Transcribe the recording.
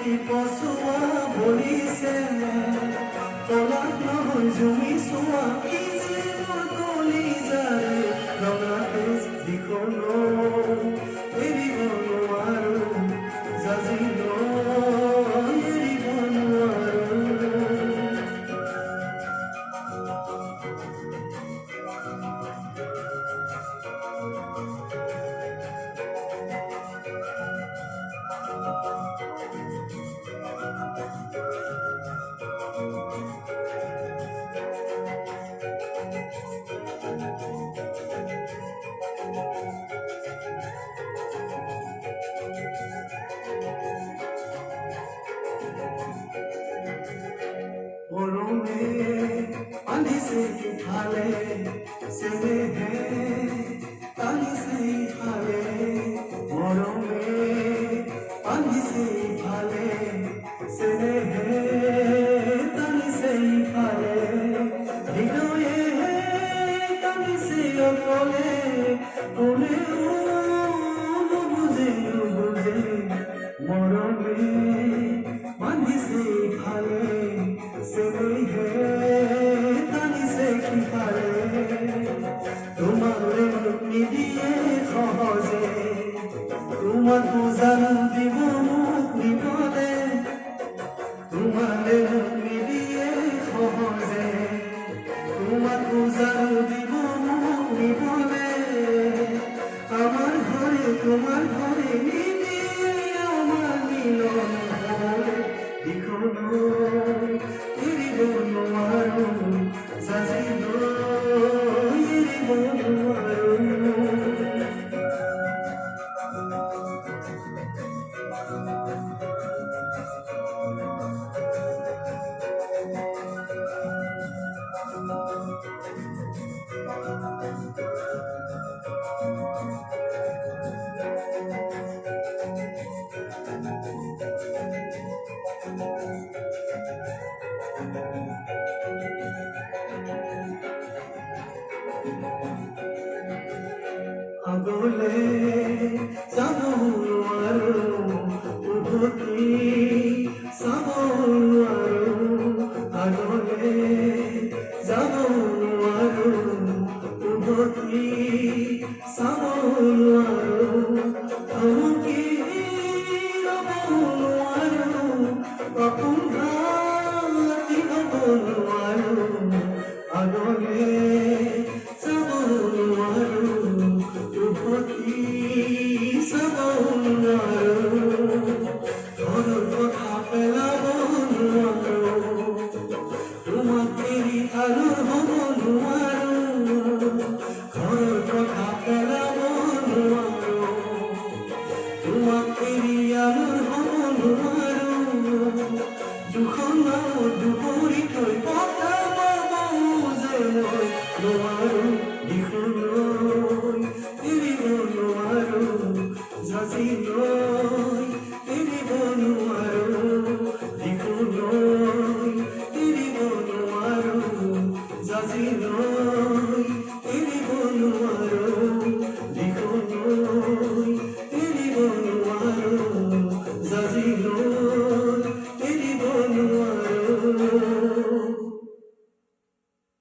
পচোৱা ভৰিছে তলাত নহয় জুমি চোৱা কি যে মোৰ কলিজাৰে ৰঙা তেজ দিখন এৰিব নোৱাৰো জাজিল এৰিব নোৱাৰো মৰমে আনিছে ইফালে চেনেহে টানিছে ইফালে মৰমে আনিছে ইফালে চেনেহে টানিছে ইফালে হৃদয়ে টানিছে অকলে কোনেও নুবুজে নুবুজে মৰমে বান্ধিছে ইফালে চেনেহে টানিছে সিফালে তোমালে নিদিয়ে সহজে তোমাক বুজানো দিব মোক নিবলে তোমালে নিদিয়ে সহজে তোমাক বুজানো দিব মোক নিবলে আমার ঘরে তোমার ঘরে নিদিয়ে আমার মিলন হলে দিখন এৰিব নোৱাৰো জাজিল এৰিব নোৱাৰো আগলে যাব নোৱাৰো উভতি চাব নোৱাৰো আগলে যাব নোৱাৰো উভতি চাব নোৱাৰো থমকি ৰ'ব নোৱাৰো